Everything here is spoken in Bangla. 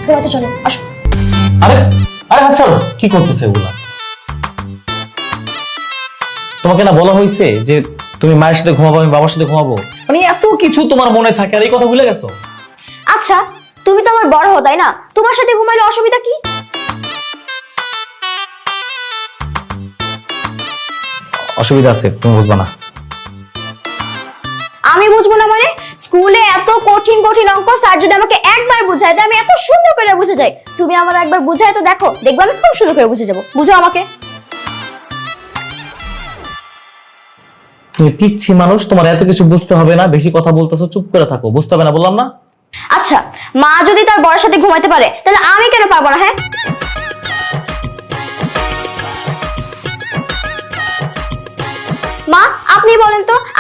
ঘুমাতে চলো, আসো। আরে আরে আচ্ছা, কি করতেছে এগুলা? তোমাকে না বলা হয়েছে যে তুমি মায়ের সাথে ঘুমাবো, আমি বাবার সাথে ঘুমাবো? মানে এত কিছু তোমার মনে থাকে আর এই কথা ভুলে গেছো? আচ্ছা, তুমি তো আমার বড় হো, তাই না? তোমার সাথে ঘুমাইলে অসুবিধা কি? অসুবিধা আছে, তুমি বুঝবা না। আমি বুঝবো না মানে? স্কুলে এত কঠিন কঠিন অঙ্ক স্যার যদি আমাকে একবার বুঝায় দেয়, আমি এত সুন্দর করে বুঝে যাই। তুমি আমার একবার বুঝায় তো দেখো, দেখবে আমি খুব সুন্দর করে বুঝে যাবো। বুঝো আমাকে। তুমি পিচ্ছি মানুষ, তোমার এত কিছু বুঝতে হবে না, বেশি কথা বলতেছো, চুপ করে থাকো। বুঝতে হবে না বললাম না? আচ্ছা, মা যদি তার বড়ের সাথে ঘুমাইতে পারে, তাহলে আমি কেন পারবো না? হ্যাঁ, মা আপনি বলেন তো,